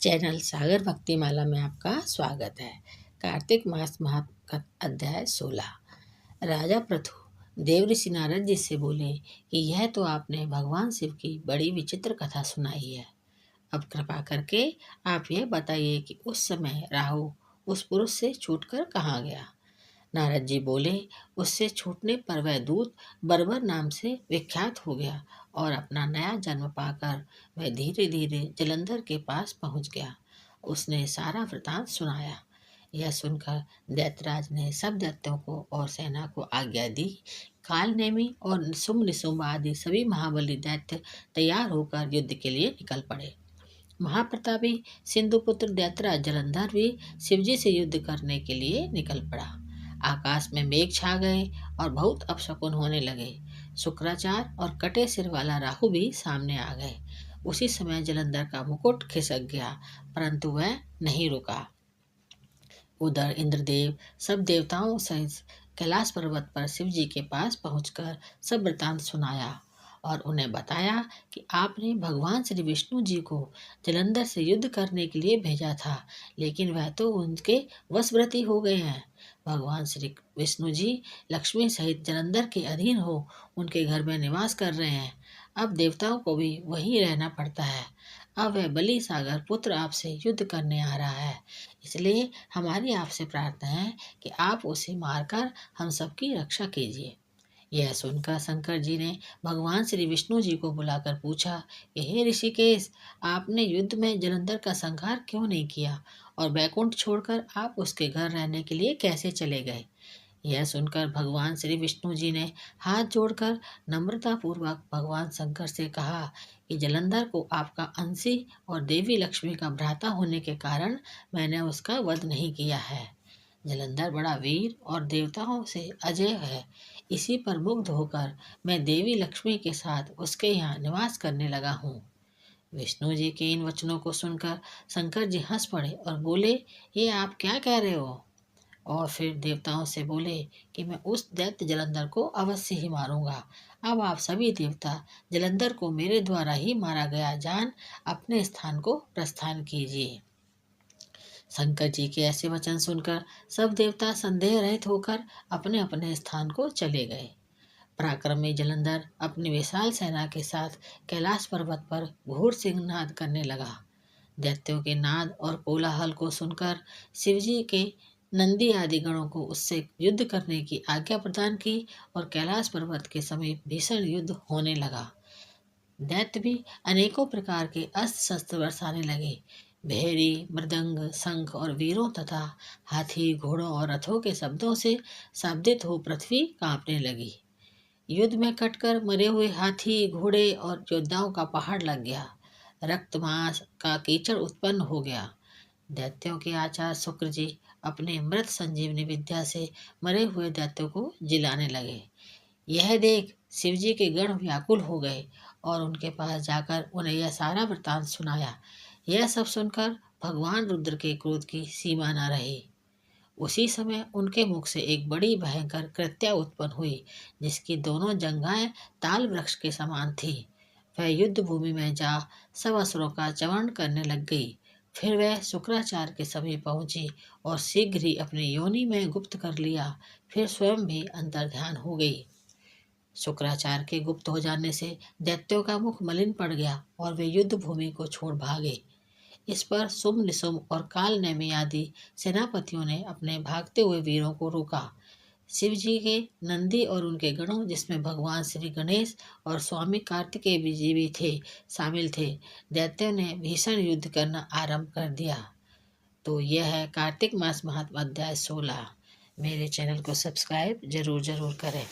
Channel सागर भक्तिमाला में आपका स्वागत है। कार्तिक मास महात्म अध्याय 16। राजा पृथु देव ऋषि नारद जी से बोले कि यह तो आपने भगवान शिव की बड़ी विचित्र कथा सुनाई है। अब कृपा करके आप यह बताइए कि उस समय राहु उस पुरुष से छूटकर कहाँ गया। नारद जी बोले, उससे छूटने पर वह दूत बर्बर नाम से विख्यात हो गया और अपना नया जन्म पाकर वह धीरे धीरे जलंधर के पास पहुंच गया। उसने सारा वृतांत सुनाया। यह सुनकर दैत्यराज ने सब दैत्यों को और सेना को आज्ञा दी। कालनेमी और निशुम्भ निशुम्भ आदि सभी महाबली दैत्य तैयार होकर युद्ध के लिए निकल पड़े। महाप्रतापी सिंधुपुत्र दैत्यराज जलंधर भी शिवजी से युद्ध करने के लिए निकल पड़ा। आकाश में मेघ छा गए और बहुत अपशकुन होने लगे। शुक्राचार्य और कटे सिर वाला राहु भी सामने आ गए। उसी समय जलंधर का मुकुट खिसक गया, परंतु वह नहीं रुका। उधर इंद्रदेव सब देवताओं सहित कैलाश पर्वत पर शिव जी के पास पहुंचकर सब वृतांत सुनाया और उन्हें बताया कि आपने भगवान श्री विष्णु जी को जलंधर से युद्ध करने के लिए भेजा था, लेकिन वह तो उनके वशवर्ती हो गए हैं। भगवान श्री विष्णु जी लक्ष्मी सहित जलंधर के अधीन हो उनके घर में निवास कर रहे हैं। अब देवताओं को भी वहीं रहना पड़ता है। अब वह बलि सागर पुत्र आपसे युद्ध करने आ रहा है, इसलिए हमारी आपसे प्रार्थना है कि आप उसे मारकर हम सबकी रक्षा कीजिए। यह सुनकर शंकर जी ने भगवान श्री विष्णु जी को बुलाकर पूछा कि हे ऋषिकेश, आपने युद्ध में जलंधर का संहार क्यों नहीं किया और बैकुंठ छोड़कर आप उसके घर रहने के लिए कैसे चले गए। यह सुनकर भगवान श्री विष्णु जी ने हाथ जोड़कर नम्रता पूर्वक भगवान शंकर से कहा कि जलंधर को आपका अंशी और देवी लक्ष्मी का भ्राता होने के कारण मैंने उसका वध नहीं किया है। जलंधर बड़ा वीर और देवताओं से अजय है। इसी पर मुग्ध होकर मैं देवी लक्ष्मी के साथ उसके यहाँ निवास करने लगा हूँ। विष्णु जी के इन वचनों को सुनकर शंकर जी हंस पड़े और बोले, ये आप क्या कह रहे हो। और फिर देवताओं से बोले कि मैं उस दैत्य जलंधर को अवश्य ही मारूंगा। अब आप सभी देवता जलंधर को मेरे द्वारा ही मारा गया जान अपने स्थान को प्रस्थान कीजिए। शंकर जी के ऐसे वचन सुनकर सब देवता संदेह रहित होकर अपने अपने स्थान को चले गए। पराक्रमी जलंधर अपनी विशाल सेना के साथ कैलाश पर्वत पर घोर सिंहनाद करने लगा। दैत्यों के नाद और कोलाहल को सुनकर शिवजी के नंदी आदि गणों को उससे युद्ध करने की आज्ञा प्रदान की और कैलाश पर्वत के समीप भीषण युद्ध होने लगा। दैत्य भी अनेकों प्रकार के अस्त्र शस्त्र बरसाने लगे। भेरी, मृदंग, शंख और वीरों तथा हाथी, घोड़ों और रथों के शब्दों से शाब्दित हो पृथ्वी कांपने लगी। युद्ध में कटकर मरे हुए हाथी, घोड़े और योद्धाओं का पहाड़ लग गया। रक्त मांस का कीचड़ उत्पन्न हो गया। दैत्यों के आचार्य शुक्र जी अपने मृत संजीवनी विद्या से मरे हुए दैत्यों को जिलाने लगे। यह देख शिवजी के गण व्याकुल हो गए और उनके पास जाकर उन्हें यह सारा वृतांत सुनाया। यह सब सुनकर भगवान रुद्र के क्रोध की सीमा न रही। उसी समय उनके मुख से एक बड़ी भयंकर कृत्या उत्पन्न हुई, जिसकी दोनों जंघाएं ताल वृक्ष के समान थी। वह युद्ध भूमि में जा सब असुरों का चवन करने लग गई। फिर वह शुक्राचार्य के समीप पहुंची और शीघ्र ही अपनी योनि में गुप्त कर लिया। फिर स्वयं भी अंतर्ध्यान हो गई। शुक्राचार्य के गुप्त हो जाने से दैत्यों का मुख मलिन पड़ गया और वे युद्ध भूमि को छोड़ भागे। इस पर शुम्भ निशुम्भ और काल नेमि आदि सेनापतियों ने अपने भागते हुए वीरों को रोका। शिव जी के नंदी और उनके गणों, जिसमें भगवान श्री गणेश और स्वामी कार्तिकेय जी भी थे, शामिल थे। दैत्यों ने भीषण युद्ध करना आरंभ कर दिया। तो यह है कार्तिक मास महात्म अध्याय 16। मेरे चैनल को सब्सक्राइब जरूर करें।